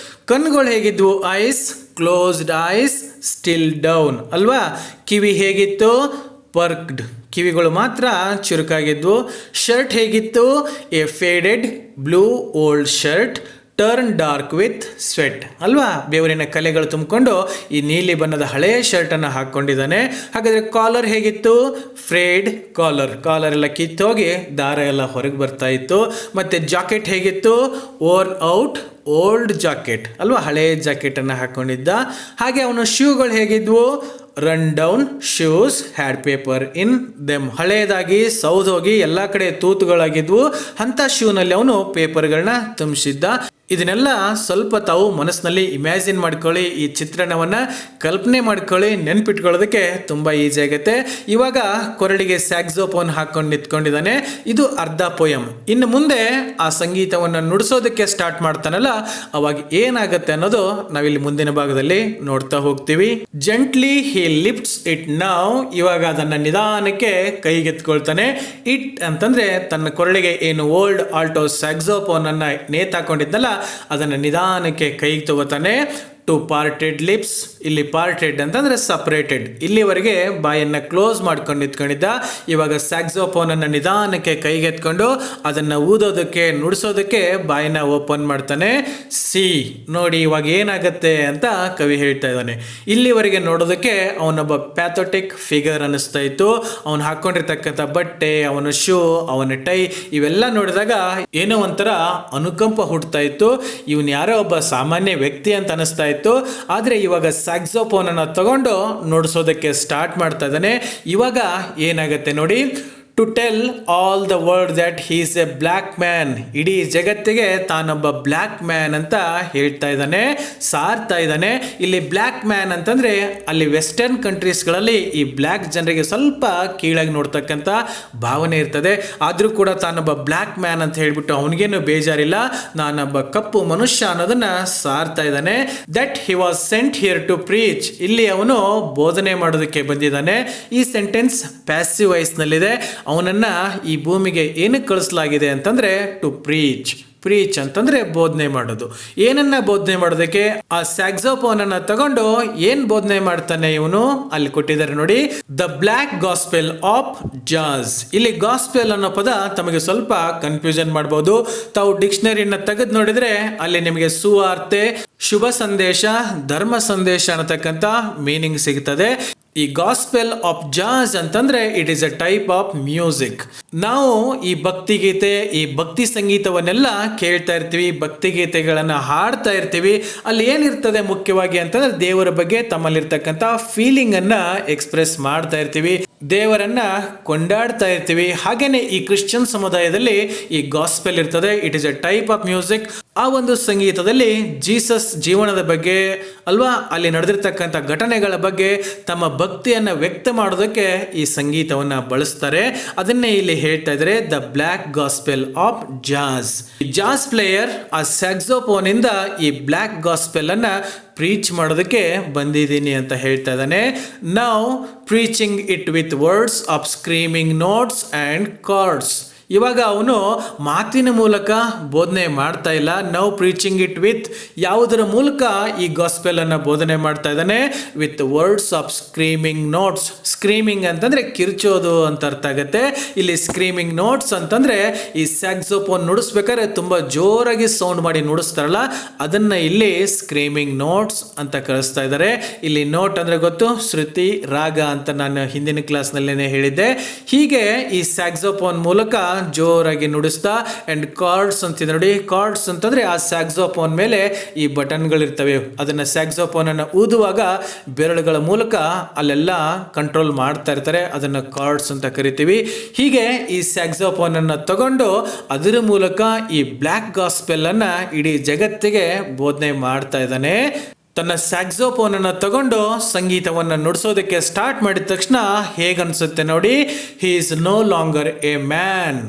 ಕಣ್ಣುಗಳು ಹೇಗಿದ್ವು, eyes closed eyes still down ಅಲ್ವಾ, ಕಿವಿ ಹೇಗಿತ್ತು, ಪರ್ಕ್ಡ್, ಕಿವಿಗಳು ಮಾತ್ರ ಚುರುಕಾಗಿದ್ವು, ಶರ್ಟ್ ಹೇಗಿತ್ತು, a faded blue old shirt turn dark with sweat ಅಲ್ವಾ, ಬೆವರಿನ ಕಲೆಗಳು ತುಂಬಿಕೊಂಡು ಈ ನೀಲಿ ಬಣ್ಣದ ಹಳೆಯ ಶರ್ಟನ್ನು ಹಾಕ್ಕೊಂಡಿದ್ದಾನೆ. ಹಾಗಾದರೆ ಕಾಲರ್ ಹೇಗಿತ್ತು, ಫ್ರೇಡ್ ಕಾಲರ್, ಕಾಲರ್ ಎಲ್ಲ ಕಿತ್ತೋಗಿ ದಾರ ಎಲ್ಲ ಹೊರಗೆ ಬರ್ತಾ ಇತ್ತು. ಮತ್ತು ಜಾಕೆಟ್ ಹೇಗಿತ್ತು, ಓರ್ ಔಟ್ ಓಲ್ಡ್ ಜಾಕೆಟ್ ಅಲ್ವಾ, ಹಳೆಯ ಜಾಕೆಟನ್ನು ಹಾಕ್ಕೊಂಡಿದ್ದ. ಹಾಗೆ ಅವನ ಶೂಗಳು ಹೇಗಿದ್ವು, run down shoes had paper in them, ಹಳೆಯದಾಗಿ ಸೌದೋಗಿ ಎಲ್ಲ ಕಡೆ ತೂತುಗಳಾಗಿದ್ವು, ಅಂಥ ಶೂನಲ್ಲಿ ಅವನು ಪೇಪರ್ಗಳನ್ನ ತುಂಬಿಸಿದ್ದ. ಇದನ್ನೆಲ್ಲ ಸ್ವಲ್ಪ ತಾವು ಮನಸ್ಸಿನಲ್ಲಿ ಇಮ್ಯಾಜಿನ್ ಮಾಡ್ಕೊಳ್ಳಿ, ಈ ಚಿತ್ರಣವನ್ನು ಕಲ್ಪನೆ ಮಾಡ್ಕೊಳ್ಳಿ, ನೆನ್ಪಿಟ್ಕೊಳ್ಳೋದಕ್ಕೆ ತುಂಬ ಈಸಿ ಆಗುತ್ತೆ. ಇವಾಗ ಕೊರಳಿಗೆ ಸ್ಯಾಕ್ಸೋಫೋನ್ ಹಾಕ್ಕೊಂಡು ನಿಂತ್ಕೊಂಡಿದ್ದಾನೆ. ಇದು ಅರ್ಧ ಪೋಯಮ್. ಇನ್ನು ಮುಂದೆ ಆ ಸಂಗೀತವನ್ನು ನುಡಿಸೋದಕ್ಕೆ ಸ್ಟಾರ್ಟ್ ಮಾಡ್ತಾನಲ್ಲ, ಅವಾಗ ಏನಾಗುತ್ತೆ ಅನ್ನೋದು ನಾವಿಲ್ಲಿ ಮುಂದಿನ ಭಾಗದಲ್ಲಿ ನೋಡ್ತಾ ಹೋಗ್ತೀವಿ. Gently he lifts it now, ಇವಾಗ ಅದನ್ನು ನಿಧಾನಕ್ಕೆ ಕೈಗೆತ್ಕೊಳ್ತಾನೆ. ಇಟ್ ಅಂತಂದ್ರೆ ತನ್ನ ಕೊರಳಿಗೆ ಏನು ಓಲ್ಡ್ ಆಲ್ಟೋ ಸ್ಯಾಕ್ಸೋಫೋನ್ ಅನ್ನ ನೇತು ಹಾಕೊಂಡಿದ್ದಲ್ಲ, ಅದನ್ನು ನಿಧಾನಕ್ಕೆ ಕೈಗೆ ತಗೋತಾನೆ. Two parted lips. ಇಲ್ಲಿ ಪಾರ್ಟೆಡ್ ಅಂತಂದ್ರೆ ಸಪರೇಟೆಡ್, ಇಲ್ಲಿವರೆಗೆ ಬಾಯನ್ನ ಕ್ಲೋಸ್ ಮಾಡ್ಕೊಂಡು ನಿಂತ್ಕೊಂಡಿದ್ದ. ಇವಾಗ ಸ್ಯಾಕ್ಸೋಫೋನ್ ಅನ್ನ ನಿಧಾನಕ್ಕೆ ಕೈಗೆತ್ಕೊಂಡು ಅದನ್ನ ಊದೋದಕ್ಕೆ ನುಡಿಸೋದಕ್ಕೆ ಬಾಯನ್ನ ಓಪನ್ ಮಾಡ್ತಾನೆ. ಸಿ ನೋಡಿ ಇವಾಗ ಏನಾಗತ್ತೆ ಅಂತ ಕವಿ ಹೇಳ್ತಾ ಇದ್ದಾನೆ. ಇಲ್ಲಿವರೆಗೆ ನೋಡೋದಕ್ಕೆ ಅವನೊಬ್ಬ ಪ್ಯಾಥೋಟಿಕ್ ಫಿಗರ್ ಅನಿಸ್ತಾ ಇತ್ತು. ಅವನು ಹಾಕೊಂಡಿರ್ತಕ್ಕಂಥ ಬಟ್ಟೆ, ಅವನ ಶೂ, ಅವನ ಟೈ ಇವೆಲ್ಲ ನೋಡಿದಾಗ ಏನೋ ಒಂಥರ ಅನುಕಂಪ ಹುಡ್ತಾ ಇತ್ತು. ಇವನ್ ಯಾರೋ ಒಬ್ಬ ಸಾಮಾನ್ಯ ವ್ಯಕ್ತಿ ಅಂತ ಅನಿಸ್ತಾ ಇತ್ತು. ಆದ್ರೆ ಇವಾಗ ಸ್ಯಾಕ್ಸೋಫೋನ್ ಅನ್ನ ತಗೊಂಡು ನುಡಿಸೋದಕ್ಕೆ ಸ್ಟಾರ್ಟ್ ಮಾಡ್ತಾ ಇದ್ದಾನೆ. ಇವಾಗ ಏನಾಗತ್ತೆ ನೋಡಿ. To tell all the world that he is a black man. ಇಡೀ ಜಗತ್ತಿಗೆ ತಾನೊಬ್ಬ ಬ್ಲ್ಯಾಕ್ ಮ್ಯಾನ್ ಅಂತ ಹೇಳ್ತಾ ಇದ್ದಾನೆ, ಸಾರ್ತಾ ಇದ್ದಾನೆ. ಇಲ್ಲಿ ಬ್ಲ್ಯಾಕ್ ಮ್ಯಾನ್ ಅಂತಂದ್ರೆ ಅಲ್ಲಿ ವೆಸ್ಟರ್ನ್ ಕಂಟ್ರೀಸ್ಗಳಲ್ಲಿ ಈ ಬ್ಲ್ಯಾಕ್ ಜನರಿಗೆ ಸ್ವಲ್ಪ ಕೀಳಾಗಿ ನೋಡ್ತಕ್ಕಂಥ ಭಾವನೆ ಇರ್ತದೆ. ಆದರೂ ಕೂಡ ತಾನೊಬ್ಬ ಬ್ಲ್ಯಾಕ್ ಮ್ಯಾನ್ ಅಂತ ಹೇಳ್ಬಿಟ್ಟು ಅವನಿಗೇನು ಬೇಜಾರಿಲ್ಲ, ನಾನೊಬ್ಬ ಕಪ್ಪು ಮನುಷ್ಯ ಅನ್ನೋದನ್ನ ಸಾರ್ತಾ ಇದ್ದಾನೆ. That he was sent here to preach. ಇಲ್ಲಿ ಅವನು ಬೋಧನೆ ಮಾಡೋದಕ್ಕೆ ಬಂದಿದ್ದಾನೆ. ಈ ಸೆಂಟೆನ್ಸ್ ಪ್ಯಾಸಿವ್ ವಾಯ್ಸ್ ನಲ್ಲಿದೆ. ಅವನನ್ನ ಈ ಭೂಮಿಗೆ ಏನಕ್ಕೆ ಕಳಿಸಲಾಗಿದೆ ಅಂತಂದ್ರೆ ಟು ಪ್ರೀಚ್. ಪ್ರೀಚ್ ಅಂತಂದ್ರೆ ಬೋಧನೆ ಮಾಡೋದು. ಏನನ್ನ ಬೋಧನೆ ಮಾಡೋದಕ್ಕೆ? ಆ ಸ್ಯಾಕ್ಸೋಫೋನ್ ಅನ್ನ ತಗೊಂಡು ಏನ್ ಬೋಧನೆ ಮಾಡ್ತಾನೆ ಇವನು? ಅಲ್ಲಿ ಕೊಟ್ಟಿದ್ದಾರೆ ನೋಡಿ, the black gospel of jazz. ಇಲ್ಲಿ ಗಾಸ್ಪೆಲ್ ಅನ್ನೋ ಪದ ತಮಗೆ ಸ್ವಲ್ಪ ಕನ್ಫ್ಯೂಷನ್ ಮಾಡಬಹುದು. ತಾವು ಡಿಕ್ಷನರಿನ ತೆಗೆದು ನೋಡಿದ್ರೆ ಅಲ್ಲಿ ನಿಮಗೆ ಸುವಾರ್ತೆ, ಶುಭ ಸಂದೇಶ, ಧರ್ಮ ಸಂದೇಶ ಅನ್ನತಕ್ಕಂಥ ಮೀನಿಂಗ್ ಸಿಗ್ತದೆ. ಈ ಗಾಸ್ಪೆಲ್ ಆಫ್ ಜಾಜ್ ಅಂತಂದ್ರೆ it is A type of music. ನಾವು ಈ ಭಕ್ತಿಗೀತೆ, ಈ ಭಕ್ತಿ ಸಂಗೀತವನ್ನೆಲ್ಲ ಕೇಳ್ತಾ ಇರ್ತೀವಿ, ಭಕ್ತಿಗೀತೆಗಳನ್ನ ಹಾಡ್ತಾ ಇರ್ತೀವಿ. ಅಲ್ಲಿ ಏನಿರ್ತದೆ ಮುಖ್ಯವಾಗಿ ಅಂತಂದ್ರೆ ದೇವರ ಬಗ್ಗೆ ತಮ್ಮಲ್ಲಿರ್ತಕ್ಕಂಥ ಫೀಲಿಂಗ್ ಅನ್ನ ಎಕ್ಸ್ಪ್ರೆಸ್ ಮಾಡ್ತಾ ಇರ್ತೀವಿ, ದೇವರನ್ನ ಕೊಂಡಾಡ್ತಾ ಇರ್ತೀವಿ. ಹಾಗೇನೆ ಈ ಕ್ರಿಶ್ಚಿಯನ್ ಸಮುದಾಯದಲ್ಲಿ ಈ ಗಾಸ್ಪೆಲ್ ಇರ್ತದೆ. It is A type of music. ಆ ಒಂದು ಸಂಗೀತದಲ್ಲಿ ಜೀಸಸ್ ಜೀವನದ ಬಗ್ಗೆ ಅಲ್ವಾ, ಅಲ್ಲಿ ನಡೆದಿರ್ತಕ್ಕಂಥ ಘಟನೆಗಳ ಬಗ್ಗೆ ತಮ್ಮ ಭಕ್ತಿಯನ್ನ ವ್ಯಕ್ತ ಮಾಡೋದಕ್ಕೆ ಈ ಸಂಗೀತವನ್ನ ಬಳಸ್ತಾರೆ. ಅದನ್ನೇ ಇಲ್ಲಿ ಹೇಳ್ತಾ ಇದ್ದಾರೆ, the black gospel of jazz. Jazz player ಆ ಸ್ಯಾಕ್ಸೋಫೋನ್ ಇಂದ ಈ ಬ್ಲ್ಯಾಕ್ ಗಾಸ್ಪೆಲ್ ಅನ್ನ ಪ್ರೀಚ್ ಮಾಡೋದಕ್ಕೆ ಬಂದಿದ್ದೀನಿ ಅಂತ ಹೇಳ್ತಾ ಇದ್ದಾನೆ. Now preaching it with words of screaming notes and cards. ಇವಾಗ ಅವನು ಮಾತಿನ ಮೂಲಕ ಬೋಧನೆ ಮಾಡ್ತಾ ಇಲ್ಲ. ನೌ ಪ್ರೀಚಿಂಗ್ ಇಟ್ ವಿತ್ ಯಾವುದರ ಮೂಲಕ ಈ ಗಾಸ್ಪೆಲ್ ಅನ್ನ ಬೋಧನೆ ಮಾಡ್ತಾ ಇದ್ದಾನೆ? With words of screaming notes. Screaming ಅಂತಂದ್ರೆ ಕಿರ್ಚೋದು ಅಂತ ಅರ್ಥ ಆಗುತ್ತೆ. ಇಲ್ಲಿ ಸ್ಕ್ರೀಮಿಂಗ್ ನೋಟ್ಸ್ ಅಂತಂದ್ರೆ ಈ ಸ್ಯಾಕ್ಸೋಫೋನ್ ನುಡಿಸ್ಬೇಕಾದ್ರೆ ತುಂಬಾ ಜೋರಾಗಿ ಸೌಂಡ್ ಮಾಡಿ ನುಡಿಸ್ತಾರಲ್ಲ, ಅದನ್ನ ಇಲ್ಲಿ ಸ್ಕ್ರೀಮಿಂಗ್ ನೋಟ್ಸ್ ಅಂತ ಕಳಿಸ್ತಾ ಇದ್ದಾರೆ. ಇಲ್ಲಿ ನೋಟ್ ಅಂದ್ರೆ ಗೊತ್ತು, ಶ್ರುತಿ, ರಾಗ ಅಂತ ನಾನು ಹಿಂದಿನ ಕ್ಲಾಸ್ನಲ್ಲೇನೆ ಹೇಳಿದ್ದೆ. ಹೀಗೆ ಈ ಸ್ಯಾಕ್ಸೋಫೋನ್ ಮೂಲಕ ಜೋರಾಗಿ ನುಡಿಸ್ತಾ. ಅಂಡ್ ಕಾರ್ಡ್ಸ್ ಅಂತಿದೆ ನೋಡಿ. ಕಾರ್ಡ್ಸ್ ಅಂತಂದ್ರೆ ಆ ಸ್ಯಾಕ್ಸೋಫೋನ್ ಮೇಲೆ ಈ ಬಟನ್ಗಳಿರ್ತವೆ. ಅದನ್ನ ಸ್ಯಾಕ್ಸೋಫೋನ್ ಅನ್ನ ಊದುವಾಗ ಬೆರಳುಗಳ ಮೂಲಕ ಅಲ್ಲೆಲ್ಲ ಕಂಟ್ರೋಲ್ ಮಾಡ್ತಾ ಇರ್ತಾರೆ. ಅದನ್ನ ಕಾರ್ಡ್ಸ್ ಅಂತ ಕರಿತೀವಿ. ಹೀಗೆ ಈ ಸ್ಯಾಕ್ಸೋಫೋನ್ ಅನ್ನ ತಗೊಂಡು ಅದರ ಮೂಲಕ ಈ ಬ್ಲ್ಯಾಕ್ ಗಾಸ್ಪೆಲ್ ಅನ್ನ ಇಡೀ ಜಗತ್ತಿಗೆ ಬೋಧನೆ ಮಾಡ್ತಾ ಇದ್ದಾನೆ. ತನ್ನ ಸ್ಯಾಕ್ಸೋಫೋನ್ ಅನ್ನು ತಗೊಂಡು ಸಂಗೀತವನ್ನು ನುಡಿಸೋದಕ್ಕೆ ಸ್ಟಾರ್ಟ್ ಮಾಡಿದ ತಕ್ಷಣ ಹೇಗನ್ಸುತ್ತೆ ನೋಡಿ. He is no longer a man.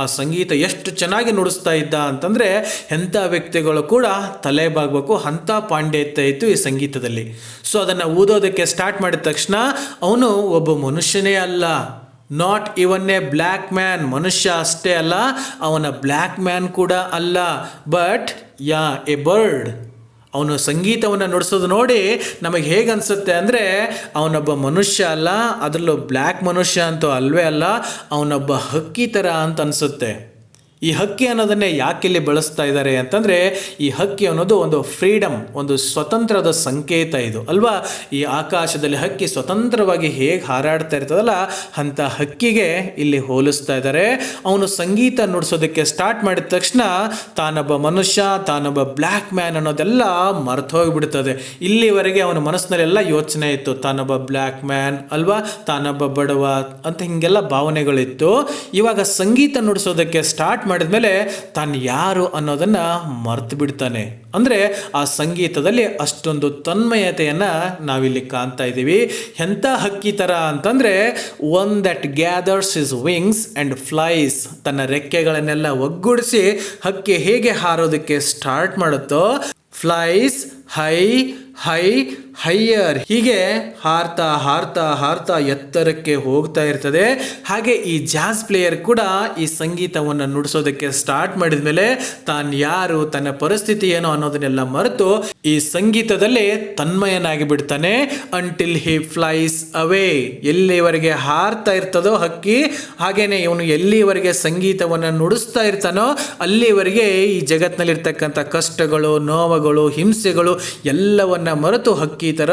ಆ ಸಂಗೀತ ಎಷ್ಟು ಚೆನ್ನಾಗಿ ನುಡಿಸ್ತಾ ಇದ್ದ ಅಂತಂದರೆ ಎಂಥ ವ್ಯಕ್ತಿಗಳು ಕೂಡ ತಲೆ ಬಾಗಬೇಕು ಅಂಥ ಪಾಂಡಿತ್ಯ ಇತ್ತು ಈ ಸಂಗೀತದಲ್ಲಿ. ಸೊ ಅದನ್ನು ಊದೋದಕ್ಕೆ ಸ್ಟಾರ್ಟ್ ಮಾಡಿದ ತಕ್ಷಣ ಅವನು ಒಬ್ಬ ಮನುಷ್ಯನೇ ಅಲ್ಲ, not even A black man. ಮನುಷ್ಯ ಅಷ್ಟೇ ಅಲ್ಲ, ಅವನ ಬ್ಲ್ಯಾಕ್ ಮ್ಯಾನ್ ಕೂಡ ಅಲ್ಲ, ಬಟ್ ಎ ಬರ್ಡ್. ಅವನು ಸಂಗೀತವನ್ನು ನುಡಿಸೋದು ನೋಡಿ ನಮಗೆ ಹೇಗೆ ಅನಿಸುತ್ತೆ ಅಂದರೆ ಅವನೊಬ್ಬ ಮನುಷ್ಯ ಅಲ್ಲ, ಅದರಲ್ಲೂ ಬ್ಲ್ಯಾಕ್ ಮನುಷ್ಯ ಅಂತೂ ಅಲ್ವೇ ಅಲ್ಲ, ಅವನೊಬ್ಬ ಹಕ್ಕಿ ಥರ ಅಂತ ಅನಿಸುತ್ತೆ. ಈ ಹಕ್ಕಿ ಅನ್ನೋದನ್ನೇ ಯಾಕಿಲ್ಲಿ ಬಳಸ್ತಾ ಇದ್ದಾರೆ ಅಂತಂದರೆ ಈ ಹಕ್ಕಿ ಅನ್ನೋದು ಒಂದು ಫ್ರೀಡಮ್, ಒಂದು ಸ್ವತಂತ್ರದ ಸಂಕೇತ ಇದು ಅಲ್ವಾ. ಈ ಆಕಾಶದಲ್ಲಿ ಹಕ್ಕಿ ಸ್ವತಂತ್ರವಾಗಿ ಹೇಗೆ ಹಾರಾಡ್ತಾ ಇರ್ತದಲ್ಲ ಅಂಥ ಹಕ್ಕಿಗೆ ಇಲ್ಲಿ ಹೋಲಿಸ್ತಾ ಇದ್ದಾರೆ. ಅವನು ಸಂಗೀತ ನುಡಿಸೋದಕ್ಕೆ ಸ್ಟಾರ್ಟ್ ಮಾಡಿದ ತಕ್ಷಣ ತಾನೊಬ್ಬ ಮನುಷ್ಯ, ತಾನೊಬ್ಬ ಬ್ಲ್ಯಾಕ್ ಮ್ಯಾನ್ ಅನ್ನೋದೆಲ್ಲ ಮರೆತು ಹೋಗಿಬಿಡ್ತದೆ. ಇಲ್ಲಿವರೆಗೆ ಅವನ ಮನಸ್ಸಿನಲ್ಲೆಲ್ಲ ಯೋಚನೆ ಇತ್ತು, ತಾನೊಬ್ಬ ಬ್ಲ್ಯಾಕ್ ಮ್ಯಾನ್ ಅಲ್ವಾ, ತಾನೊಬ್ಬ ಬಡವ ಅಂತ ಹಿಂಗೆಲ್ಲ ಭಾವನೆಗಳಿತ್ತು. ಇವಾಗ ಸಂಗೀತ ನುಡಿಸೋದಕ್ಕೆ ಸ್ಟಾರ್ಟ್ ಮಾಡಿದ್ಮೇಲೆ ತಾನು ಯಾರು ಅನ್ನೋದನ್ನ ಮರ್ತು ಬಿಡ್ತಾನೆ. ಅಂದ್ರೆ ಆ ಸಂಗೀತದಲ್ಲಿ ಅಷ್ಟೊಂದು ತನ್ಮಯತೆಯನ್ನ ನಾವಿಲ್ಲಿ ಕಾಣ್ತಾ ಇದ್ದೀವಿ. ಎಂಥ ಹಕ್ಕಿ ತರ ಅಂತಂದ್ರೆ one that gathers his wings and flies. ತನ್ನ ರೆಕ್ಕೆಗಳನ್ನೆಲ್ಲ ಒಗ್ಗೂಡಿಸಿ ಹಕ್ಕಿ ಹೇಗೆ ಹಾರೋದಕ್ಕೆ ಸ್ಟಾರ್ಟ್ ಮಾಡುತ್ತೋ, ಫ್ಲೈಸ್ ಹೈ ಹೈ ಹೈಯರ್, ಹೀಗೆ ಹಾರ್ತಾ ಹಾರ್ತಾ ಹಾರ್ತಾ ಎತ್ತರಕ್ಕೆ ಹೋಗ್ತಾ ಇರ್ತದೆ. ಹಾಗೆ ಈ ಜಾಸ್ ಪ್ಲೇಯರ್ ಕೂಡ ಈ ಸಂಗೀತವನ್ನು ನುಡಿಸೋದಕ್ಕೆ ಸ್ಟಾರ್ಟ್ ಮಾಡಿದ ಮೇಲೆ ತಾನು ಯಾರು, ತನ್ನ ಪರಿಸ್ಥಿತಿ ಏನು ಅನ್ನೋದನ್ನೆಲ್ಲ ಮರೆತು ಈ ಸಂಗೀತದಲ್ಲಿ ತನ್ಮಯನಾಗಿ ಬಿಡ್ತಾನೆ. ಅಂಟಿಲ್ ಹಿ ಫ್ಲೈಸ್ ಅವೇ, ಎಲ್ಲಿವರೆಗೆ ಹಾರ್ತಾ ಇರ್ತದೋ ಹಕ್ಕಿ, ಹಾಗೇನೆ ಇವನು ಎಲ್ಲಿವರೆಗೆ ಸಂಗೀತವನ್ನು ನುಡಿಸ್ತಾ ಇರ್ತಾನೋ ಅಲ್ಲಿವರೆಗೆ ಈ ಜಗತ್ತಿನಲ್ಲಿರ್ತಕ್ಕಂಥ ಕಷ್ಟಗಳು, ನೋವುಗಳು, ಹಿಂಸೆಗಳು ಎಲ್ಲವನ್ನ ಮರೆತು ಹಕ್ಕಿ ತರ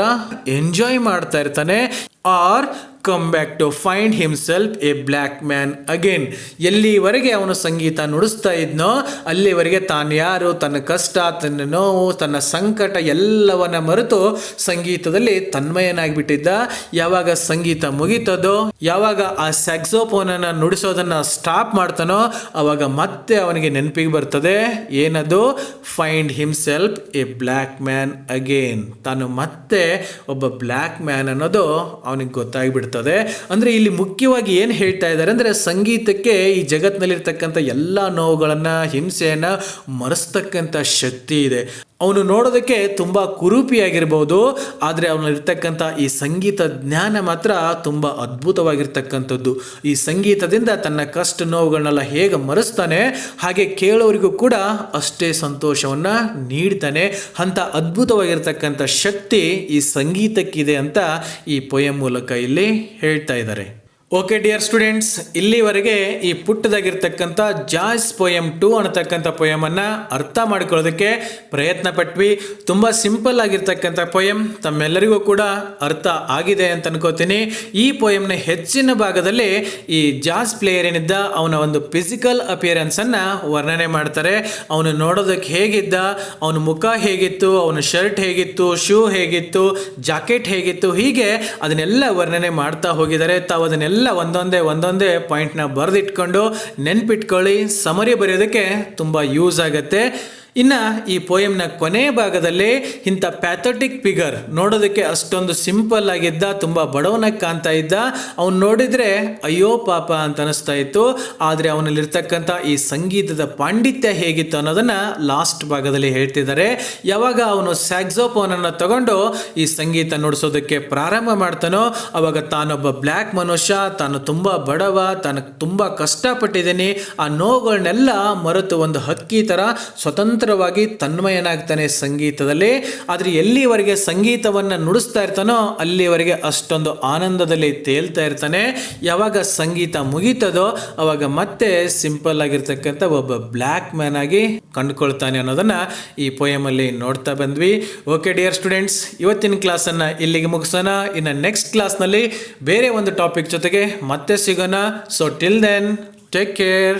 ಎಂಜಾಯ್ ಮಾಡ್ತಾ ಇರ್ತಾನೆ. Or come back to find himself a black man again, ಎಲ್ಲಿವರೆಗೆ ಅವನು ಸಂಗೀತ ನುಡಿಸ್ತಾ ಇದ್ನೋ ಅಲ್ಲಿವರೆಗೆ ತಾನು ಯಾರು, ತನ್ನ ಕಷ್ಟ, ತನ್ನ ನೋವು, ತನ್ನ ಸಂಕಟ ಎಲ್ಲವನ್ನ ಮರೆತು ಸಂಗೀತದಲ್ಲಿ ತನ್ಮಯನಾಗಿಬಿಟ್ಟಿದ್ದ. ಯಾವಾಗ ಸಂಗೀತ ಮುಗಿತದೋ, ಯಾವಾಗ ಆ ಸ್ಯಾಕ್ಸೋಫೋನನ್ನು ನುಡಿಸೋದನ್ನ ಸ್ಟಾಪ್ ಮಾಡ್ತಾನೋ ಅವಾಗ ಮತ್ತೆ ಅವನಿಗೆ ನೆನಪಿಗೆ ಬರ್ತದೆ ಏನದು, find himself a black man again, ತಾನು ಮತ್ತೆ ಒಬ್ಬ ಬ್ಲ್ಯಾಕ್ ಮ್ಯಾನ್ ಅನ್ನೋದು ಅವನಿಗೆ ಗೊತ್ತಾಗ್ಬಿಡ್ತದೆ. ಅಂದ್ರೆ ಇಲ್ಲಿ ಮುಖ್ಯವಾಗಿ ಏನು ಹೇಳ್ತಾ ಇದ್ದಾರೆ ಅಂದ್ರೆ, ಸಂಗೀತಕ್ಕೆ ಈ ಜಗತ್ತಿನಲ್ಲಿರ್ತಕ್ಕಂಥ ಎಲ್ಲ ನೋವುಗಳನ್ನ, ಹಿಂಸೆಯನ್ನ ಮರೆಸ್ತಕ್ಕಂಥ ಶಕ್ತಿ ಇದೆ. ಅವನು ನೋಡೋದಕ್ಕೆ ತುಂಬ ಕುರೂಪಿಯಾಗಿರ್ಬೋದು, ಆದರೆ ಅವನಲ್ಲಿರ್ತಕ್ಕಂಥ ಈ ಸಂಗೀತ ಜ್ಞಾನ ಮಾತ್ರ ತುಂಬ ಅದ್ಭುತವಾಗಿರ್ತಕ್ಕಂಥದ್ದು. ಈ ಸಂಗೀತದಿಂದ ತನ್ನ ಕಷ್ಟ ನೋವುಗಳನ್ನೆಲ್ಲ ಹೇಗೆ ಮರೆಸ್ತಾನೆ, ಹಾಗೆ ಕೇಳೋರಿಗೂ ಕೂಡ ಅಷ್ಟೇ ಸಂತೋಷವನ್ನು ನೀಡ್ತಾನೆ. ಅಂಥ ಅದ್ಭುತವಾಗಿರ್ತಕ್ಕಂಥ ಶಕ್ತಿ ಈ ಸಂಗೀತಕ್ಕಿದೆ ಅಂತ ಈ ಪೊಯಮ್ ಮೂಲಕ ಇಲ್ಲಿ ಹೇಳ್ತಾ ಇದ್ದಾರೆ. ಓಕೆ ಡಿಯರ್ ಸ್ಟೂಡೆಂಟ್ಸ್, ಇಲ್ಲಿವರೆಗೆ ಈ ಪುಟ್ಟದಾಗಿರ್ತಕ್ಕಂಥ ಜಾಯ್ಸ್ ಪೊಯಮ್ 2 ಅನ್ನತಕ್ಕಂಥ ಪೊಯಮನ್ನು ಅರ್ಥ ಮಾಡ್ಕೊಳ್ಳೋದಕ್ಕೆ ಪ್ರಯತ್ನ ಪಟ್ವಿ. ತುಂಬ ಸಿಂಪಲ್ ಆಗಿರ್ತಕ್ಕಂಥ ಪೊಯಮ್, ತಮ್ಮೆಲ್ಲರಿಗೂ ಕೂಡ ಅರ್ಥ ಆಗಿದೆ ಅಂತ ಅನ್ಕೋತೀನಿ. ಈ ಪೊಯಮ್ನ ಹೆಚ್ಚಿನ ಭಾಗದಲ್ಲಿ ಈ ಜಾಸ್ ಪ್ಲೇಯರ್ ಏನಿದ್ದ ಅವನ ಒಂದು ಫಿಸಿಕಲ್ ಅಪಿಯರೆನ್ಸನ್ನು ವರ್ಣನೆ ಮಾಡ್ತಾರೆ. ಅವನು ನೋಡೋದಕ್ಕೆ ಹೇಗಿದ್ದ, ಅವನ ಮುಖ ಹೇಗಿತ್ತು, ಅವನ ಶರ್ಟ್ ಹೇಗಿತ್ತು, ಶೂ ಹೇಗಿತ್ತು, ಜಾಕೆಟ್ ಹೇಗಿತ್ತು, ಹೀಗೆ ಅದನ್ನೆಲ್ಲ ವರ್ಣನೆ ಮಾಡ್ತಾ ಹೋಗಿದ್ದಾರೆ. ತಾವು ಅದನ್ನೆಲ್ಲ ಒಂದೊಂದೇ ಪಾಯಿಂಟ್ನ ಬರೆದಿಟ್ಕೊಂಡು ನೆನ್ಪಿಟ್ಕೊಳ್ಳಿ. ಸಮರಿ ಬರೆಯೋದಕ್ಕೆ ತುಂಬ ಯೂಸ್ ಆಗುತ್ತೆ. ಇನ್ನು ಈ ಪೊಯಮ್ನ ಕೊನೆ ಭಾಗದಲ್ಲಿ ಇಂಥ ಪ್ಯಾಥೋಟಿಕ್ ಫಿಗರ್, ನೋಡೋದಕ್ಕೆ ಅಷ್ಟೊಂದು ಸಿಂಪಲ್ ಆಗಿದ್ದ, ತುಂಬ ಬಡವನಾಗಿ ಕಾಣ್ತಾ ಇದ್ದ, ಅವನು ನೋಡಿದರೆ ಅಯ್ಯೋ ಪಾಪ ಅಂತ ಅನಿಸ್ತಾ ಇತ್ತು. ಆದರೆ ಅವನಲ್ಲಿರ್ತಕ್ಕಂಥ ಈ ಸಂಗೀತದ ಪಾಂಡಿತ್ಯ ಹೇಗಿತ್ತು ಅನ್ನೋದನ್ನು ಲಾಸ್ಟ್ ಭಾಗದಲ್ಲಿ ಹೇಳ್ತಿದ್ದಾರೆ. ಯಾವಾಗ ಅವನು ಸ್ಯಾಕ್ಸೋಫೋನನ್ನು ತಗೊಂಡು ಈ ಸಂಗೀತ ನುಡಿಸೋದಕ್ಕೆ ಪ್ರಾರಂಭ ಮಾಡ್ತಾನೋ ಅವಾಗ ತಾನೊಬ್ಬ ಬ್ಲ್ಯಾಕ್ ಮನುಷ್ಯ, ತಾನು ತುಂಬ ಬಡವ, ತಾನು ತುಂಬ ಕಷ್ಟಪಟ್ಟಿದ್ದೀನಿ, ಆ ನೋವುಗಳನ್ನೆಲ್ಲ ಮರೆತು ಒಂದು ಹಕ್ಕಿ ಥರ ಸ್ವತಂತ್ರ ತನ್ಮಯನಾಗ್ತಾನೆ ಸಂಗೀತದಲ್ಲಿ. ಆದ್ರೆ ಎಲ್ಲಿವರೆಗೆ ಸಂಗೀತವನ್ನ ನುಡಿಸ್ತಾ ಇರ್ತಾನೋ ಅಲ್ಲಿವರೆಗೆ ಅಷ್ಟೊಂದು ಆನಂದದಲ್ಲಿ ತೇಲ್ತಾ ಇರ್ತಾನೆ. ಯಾವಾಗ ಸಂಗೀತ ಮುಗೀತದೋ ಅವಾಗ ಮತ್ತೆ ಸಿಂಪಲ್ ಆಗಿರ್ತಕ್ಕಂಥ ಒಬ್ಬ ಬ್ಲ್ಯಾಕ್ ಮ್ಯಾನ್ ಆಗಿ ಕಂಡುಕೊಳ್ತಾನೆ ಅನ್ನೋದನ್ನ ಈ ಪೊಯಮ್ ಅಲ್ಲಿ ನೋಡ್ತಾ ಬಂದ್ವಿ. ಓಕೆ ಡಿಯರ್ ಸ್ಟೂಡೆಂಟ್ಸ್, ಇವತ್ತಿನ ಕ್ಲಾಸ್ ಅನ್ನ ಇಲ್ಲಿಗೆ ಮುಗಿಸೋಣ. ಇನ್ನು ನೆಕ್ಸ್ಟ್ ಕ್ಲಾಸ್ ನಲ್ಲಿ ಬೇರೆ ಒಂದು ಟಾಪಿಕ್ ಜೊತೆಗೆ ಮತ್ತೆ ಸಿಗೋಣ. So till then take care.